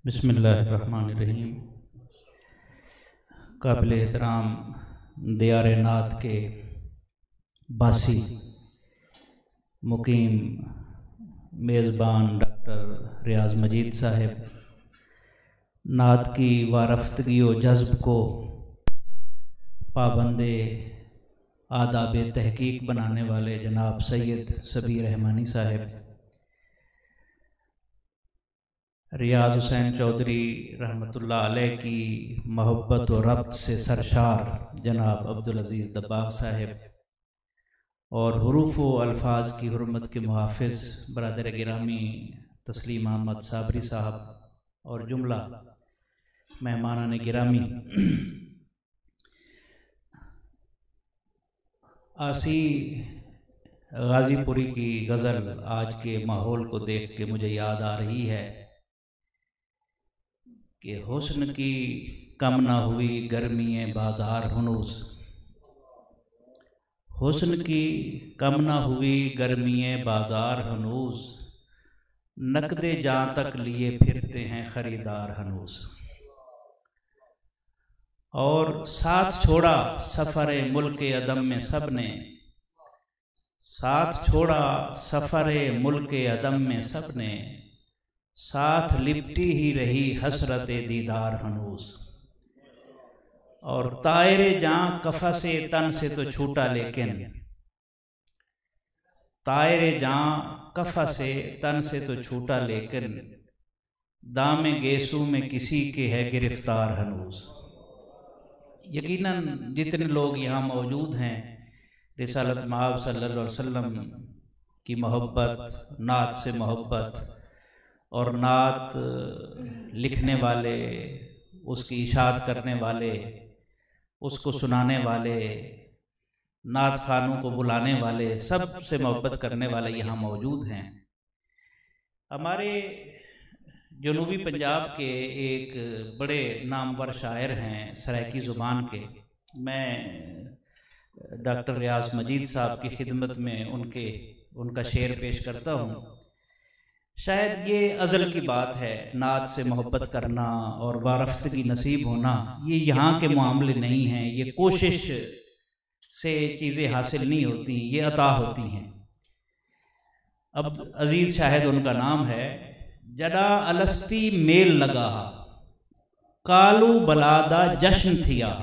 بسم اللہ الرحمن الرحیم۔ قابل احترام دیار نعت کے باسی مقیم میزبان ڈاکٹر ریاض مجید صاحب، نعت کی وارفتگی و جذب کو پابند آداب تحقیق بنانے والے جناب سید صبی رحمانی صاحب، ریاض حسین چودھری رحمۃ اللہ علیہ کی محبت و ربط سے سرشار جناب عبدالعزیز دباغ صاحب، اور حروف و الفاظ کی حرمت کے محافظ برادر گرامی تسلیم احمد صابری صاحب، اور جملہ مہمانان گرامی۔ آسی غازی پوری کی غزل آج کے ماحول کو دیکھ کے مجھے یاد آ رہی ہے کہ حسن کی کم نہ ہوئی گرمی بازار ہنوز، حسن کی کم نہ ہوئی گرمی بازار ہنوز، نقد جاں تک لیے پھرتے ہیں خریدار ہنوز، اور ساتھ چھوڑا سفر ملک عدم میں سب نے، ساتھ چھوڑا سفر ملک عدم میں سب نے، ساتھ لپٹی ہی رہی حسرت دیدار ہنوز، اور طائر جاں قفس تن سے تو چھوٹا لیکن، طائر جاں قفس تن سے تو چھوٹا لیکن، دام گیسو میں کسی کے ہے گرفتار ہنوز۔ یقیناً جتنے لوگ یہاں موجود ہیں رسالت مآب صلی اللہ علیہ وسلم کی محبت، نعت سے محبت، اور نعت لکھنے والے، اس کی اشاعت کرنے والے، اس کو سنانے والے، نعت خوانوں کو بلانے والے، سب سے محبت کرنے والے یہاں موجود ہیں۔ ہمارے جنوبی پنجاب کے ایک بڑے نامور شاعر ہیں سرائکی زبان کے، میں ڈاکٹر ریاض مجید صاحب کی خدمت میں ان کا شعر پیش کرتا ہوں۔ شاید یہ ازل کی بات ہے، نعت سے محبت کرنا اور وارفتگی نصیب ہونا، یہ یہاں کے معاملے نہیں ہیں، یہ کوشش سے چیزیں حاصل نہیں ہوتی، یہ عطا ہوتی ہیں۔ اب عزیز شاہد ان کا نام ہے۔ جڑا الستی میل لگا کالو بلادا جشن تھیا،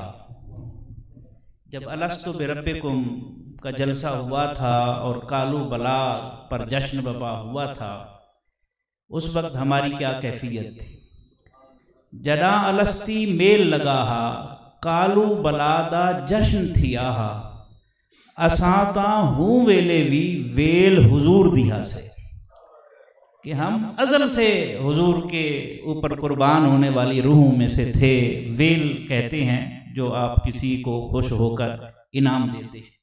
جب الستو بربکم کا جلسہ ہوا تھا اور کالو بلا پر جشن بپا ہوا تھا، اس وقت ہماری کیا کیفیت تھی۔ جڑا الستی میل لگا کالو بلادا جشن تھیا، اساں ہوں ویلے بھی ویل حضور دیا سے، کہ ہم ازل سے حضور کے اوپر قربان ہونے والی روحوں میں سے تھے۔ ویل کہتے ہیں جو آپ کسی کو خوش ہو کر انعام دیتے ہیں۔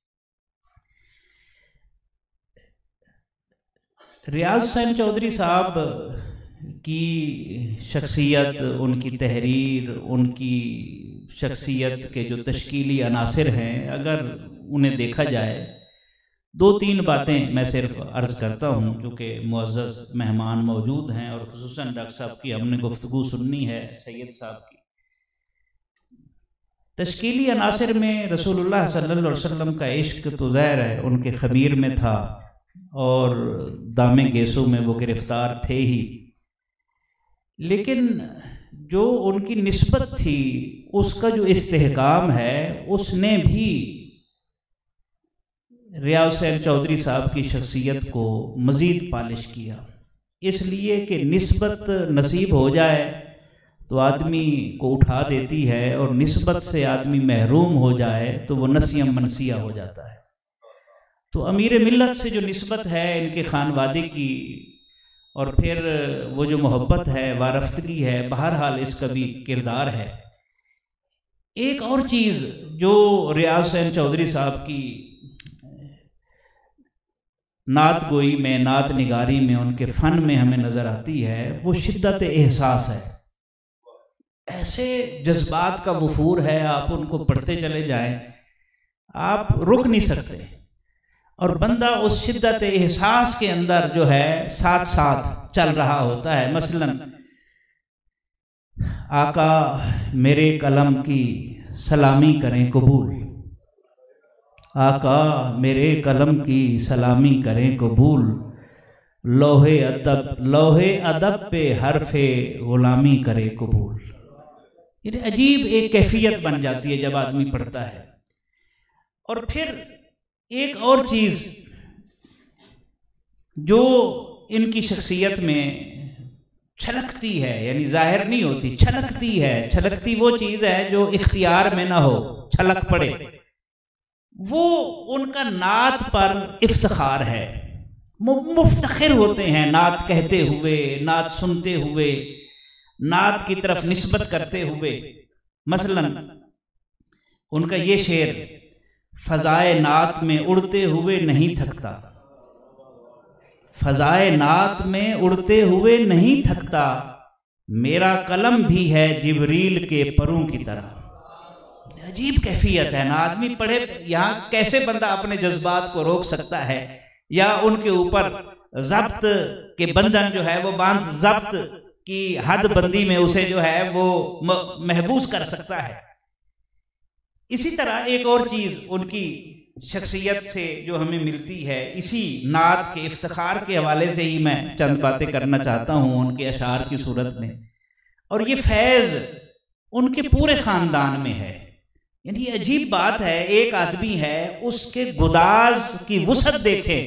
ریاض حسین چودھری صاحب کی شخصیت، ان کی تحریر، ان کی شخصیت کے جو تشکیلی عناصر ہیں، اگر انہیں دیکھا جائے، دو تین باتیں میں صرف عرض کرتا ہوں کیونکہ معزز مہمان موجود ہیں، اور خصوصاً ڈاکٹر صاحب کی ہم نے گفتگو سننی ہے، سید صاحب کی۔ تشکیلی عناصر میں رسول اللہ صلی اللہ علیہ وسلم کا عشق تو ظاہر ہے ان کے خمیر میں تھا، اور دام گیسو میں وہ گرفتار تھے ہی، لیکن جو ان کی نسبت تھی، اس کا جو استحکام ہے، اس نے بھی ریاض حسین چودھری صاحب کی شخصیت کو مزید پالش کیا، اس لیے کہ نسبت نصیب ہو جائے تو آدمی کو اٹھا دیتی ہے، اور نسبت سے آدمی محروم ہو جائے تو وہ نسیم منسیہ ہو جاتا ہے۔ تو امیر ملت سے جو نسبت ہے ان کے خانوادے کی، اور پھر وہ جو محبت ہے، وارفتگی ہے، بہرحال اس کا بھی کردار ہے۔ ایک اور چیز جو ریاض حسین چودھری صاحب کی نعت گوئی میں، نعت نگاری میں، ان کے فن میں ہمیں نظر آتی ہے، وہ شدت احساس ہے۔ ایسے جذبات کا وفور ہے، آپ ان کو پڑھتے چلے جائیں، آپ رک نہیں سکتے، اور بندہ اس شدت احساس کے اندر جو ہے ساتھ ساتھ چل رہا ہوتا ہے۔ مثلا آقا میرے قلم کی سلامی کریں قبول، آقا میرے قلم کی سلامی کریں قبول، لوح ادب پہ حرف غلامی کرے قبول۔ یہ عجیب ایک کیفیت بن جاتی ہے جب آدمی پڑھتا ہے۔ اور پھر ایک اور چیز جو ان کی شخصیت میں چھلکتی ہے، یعنی ظاہر نہیں ہوتی، چھلکتی ہے، چھلکتی وہ چیز ہے جو اختیار میں نہ ہو، چھلک پڑے، وہ ان کا نعت پر افتخار ہے۔ مفتخر ہوتے ہیں نعت کہتے ہوئے، نعت سنتے ہوئے، نعت کی طرف نسبت کرتے ہوئے۔ مثلا ان کا یہ شعر، فضائے نعت میں اڑتے ہوئے نہیں تھکتا، فضائے نعت میں اڑتے ہوئے نہیں تھکتا، میرا قلم بھی ہے جبریل کے پروں کی طرح۔ عجیب کیفیت ہے نا، آدمی پڑھے یہاں کیسے بندہ اپنے جذبات کو روک سکتا ہے، یا ان کے اوپر ضبط کے بندھن جو ہے وہ باندھ، ضبط کی حد بندی میں اسے جو ہے وہ محبوس کر سکتا ہے۔ اسی طرح ایک اور چیز ان کی شخصیت سے جو ہمیں ملتی ہے، اسی نعت کے افتخار کے حوالے سے ہی میں چند باتیں کرنا چاہتا ہوں ان کے اشعار کی صورت میں۔ اور یہ فیض ان کے پورے خاندان میں ہے۔ یعنی یہ عجیب بات ہے، ایک آدمی ہے، اس کے گداز کی وسعت دیکھیں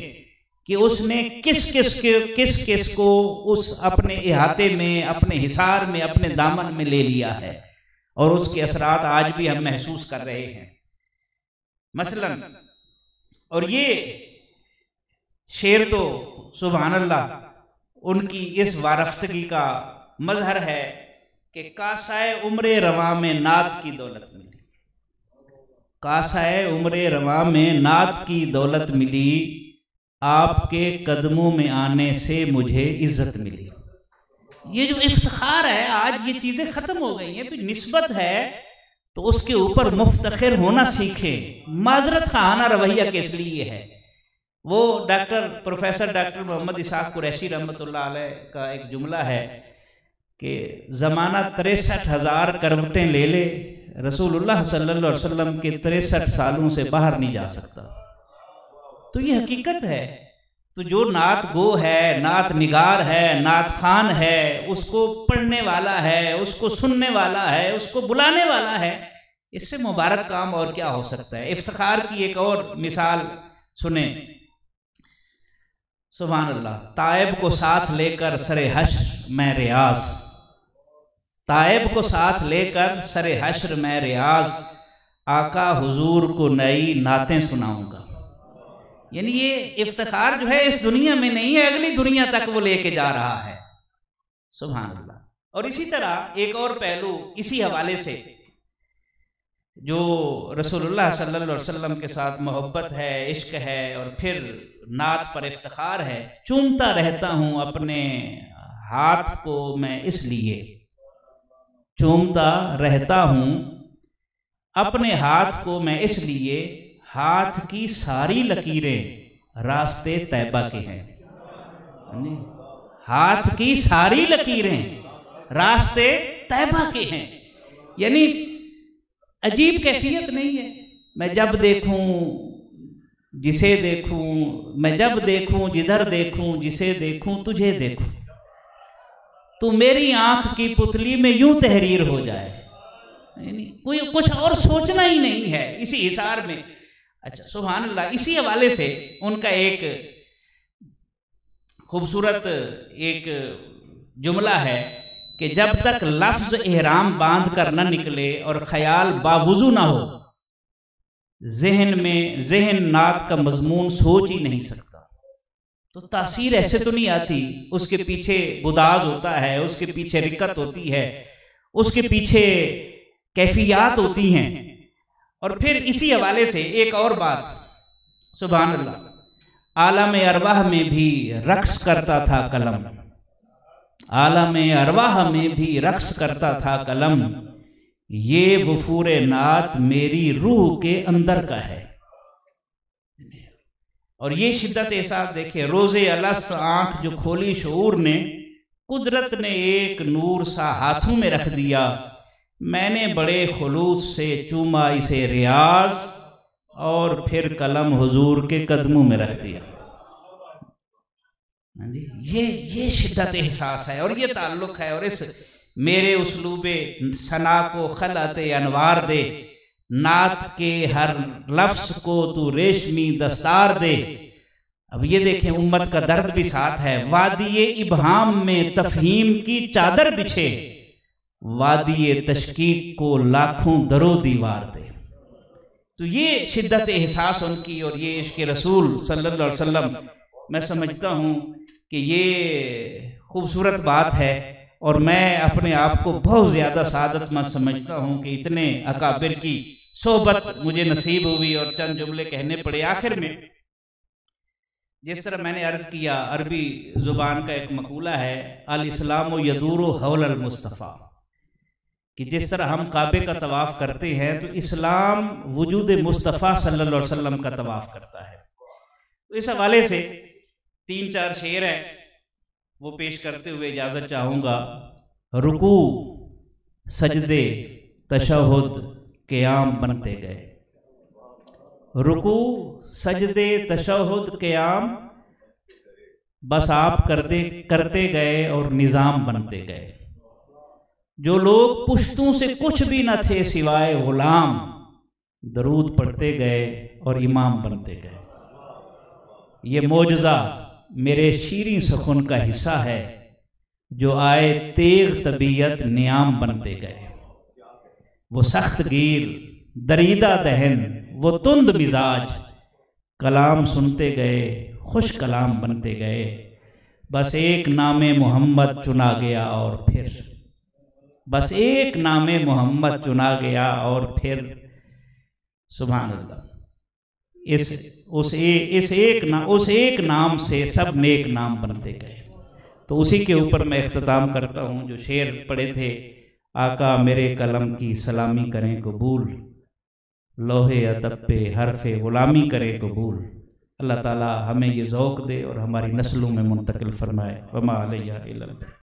کہ اس نے کس کو اس اپنے احاطے میں، اپنے حصار میں، اپنے دامن میں لے لیا ہے، اور اس کے اثرات آج بھی ہم محسوس کر رہے ہیں۔ مثلا اور یہ شعر تو سبحان اللہ ان کی اس وارفتگی کا مظہر ہے کہ کاسائے عمر رواں میں نعت کی دولت ملی، کاسائے عمر رواں میں نعت کی دولت ملی، آپ کے قدموں میں آنے سے مجھے عزت ملی۔ یہ جو افتخار ہے، آج یہ چیزیں ختم ہو گئی ہیں، نسبت ہے تو اس کے اوپر مفتخر ہونا سیکھیں، معذرت خواہانہ رویہ کس لیے ہے۔ وہ پروفیسر ڈاکٹر محمد اسحاق قریشی رحمۃ اللہ علیہ کا ایک جملہ ہے کہ زمانہ 63,000 کروٹیں لے لے، رسول اللہ صلی اللہ علیہ وسلم کے 63 سالوں سے باہر نہیں جا سکتا۔ تو یہ حقیقت ہے۔ تو جو نعت گو ہے، نعت نگار ہے، نعت خوان ہے، اس کو پڑھنے والا ہے، اس کو سننے والا ہے، اس کو بلانے والا ہے، اس سے مبارک کام اور کیا ہو سکتا ہے۔ افتخار کی ایک اور مثال سنیں، سبحان اللہ، تائب کو ساتھ لے کر سر حشر میں ریاض، تائب کو ساتھ لے کر سر حشر میں ریاض، آقا حضور کو نئی نعتیں سناؤں گا۔ یعنی یہ افتخار جو ہے اس دنیا میں نہیں ہے، اگلی دنیا تک وہ لے کے جا رہا ہے، سبحان اللہ۔ اور اسی طرح ایک اور پہلو اسی حوالے سے، جو رسول اللہ صلی اللہ علیہ وسلم کے ساتھ محبت ہے، عشق ہے، اور پھر نعت پر افتخار ہے، چومتا رہتا ہوں اپنے ہاتھ کو میں اس لیے، چومتا رہتا ہوں اپنے ہاتھ کو میں اس لیے، ہاتھ کی ساری لکیریں راستے طیبہ کے ہیں، ہاتھ کی ساری لکیریں راستے طیبہ کے ہیں۔ یعنی عجیب کیفیت نہیں ہے، میں جب دیکھوں جسے دیکھوں، میں جب دیکھوں جدھر دیکھوں، جسے دیکھوں تجھے دیکھوں، تو میری آنکھ کی پتلی میں یوں تحریر ہو جائے، یعنی کوئی کچھ اور سوچنا ہی نہیں ہے اسی حصار میں۔ اچھا سبحان اللہ، اسی حوالے سے ان کا ایک خوبصورت ایک جملہ ہے کہ جب تک لفظ احرام باندھ کر نہ نکلے اور خیال باوضو نہ ہو، ذہن نعت کا مضمون سوچ ہی نہیں سکتا۔ تو تاثیر ایسے تو نہیں آتی، اس کے پیچھے گداز ہوتا ہے، اس کے پیچھے رکت ہوتی ہے، اس کے پیچھے کیفیات ہوتی ہیں۔ اور پھر اسی حوالے سے ایک اور بات، سبحان اللہ، عالم ارواح میں بھی رقص کرتا تھا قلم، عالم ارواح میں بھی رقص کرتا تھا قلم، یہ وفور نعت میری روح کے اندر کا ہے۔ اور یہ شدت احساس دیکھے، روز الست آنکھ جو کھولی شعور نے، قدرت نے ایک نور سا ہاتھوں میں رکھ دیا، میں نے بڑے خلوص سے چوما اسے ریاض، اور پھر قلم حضور کے قدموں میں رکھ دیا۔ یہ شدت احساس ہے اور یہ تعلق ہے، اور اس میرے اسلوب ثنا کو خلعت انوار دے، نعت کے ہر لفظ کو تو ریشمی دستار دے۔ اب یہ دیکھیں امت کا درد بھی ساتھ ہے، وادی ابہام میں تفہیم کی چادر بچھے، وادی تشکیک کو لاکھوں درو دیوار دے۔ تو یہ شدت احساس ان کی، اور یہ عشق رسول صلی اللہ علیہ وسلم، میں سمجھتا ہوں کہ یہ خوبصورت بات ہے، اور میں اپنے آپ کو بہت زیادہ سعادت مند سمجھتا ہوں کہ اتنے اکابر کی صحبت مجھے نصیب ہوئی، اور چند جملے کہنے پڑے آخر میں۔ جس طرح میں نے عرض کیا، عربی زبان کا ایک مقولہ ہے، الاسلام یدور حول المصطفیٰ، کہ جس طرح ہم کعبے کا طواف کرتے ہیں تو اسلام وجود مصطفیٰ صلی اللہ علیہ وسلم کا طواف کرتا ہے۔ تو اس حوالے سے 3-4 شعر ہیں، وہ پیش کرتے ہوئے اجازت چاہوں گا۔ رکوع سجدے تشہد قیام بنتے گئے، رکوع سجدے تشہد قیام بس آپ کرتے گئے اور نظام بنتے گئے۔ جو لوگ پشتوں سے کچھ بھی نہ تھے سوائے غلام، درود پڑھتے گئے اور امام بنتے گئے۔ یہ معجزہ میرے شیریں سخن کا حصہ ہے، جو آئے تیغ طبیعت نیام بنتے گئے۔ وہ سخت گیر دریدہ دہن، وہ تند مزاج، کلام سنتے گئے خوش کلام بنتے گئے۔ بس ایک نام محمد چنا گیا اور پھر، بس ایک نام محمد چنا گیا اور پھر، سبحان اللہ، اس ایک نام سے سب نیک نام بنتے گئے۔ تو اسی کے اوپر میں اختتام کرتا ہوں۔ جو شعر پڑھے تھے، آقا میرے قلم کی سلامی کریں قبول، لوح ادب پہ حرف غلامی کریں قبول۔ اللہ تعالی ہمیں یہ ذوق دے اور ہماری نسلوں میں منتقل فرمائے۔ وما علیہ الا البلاغ۔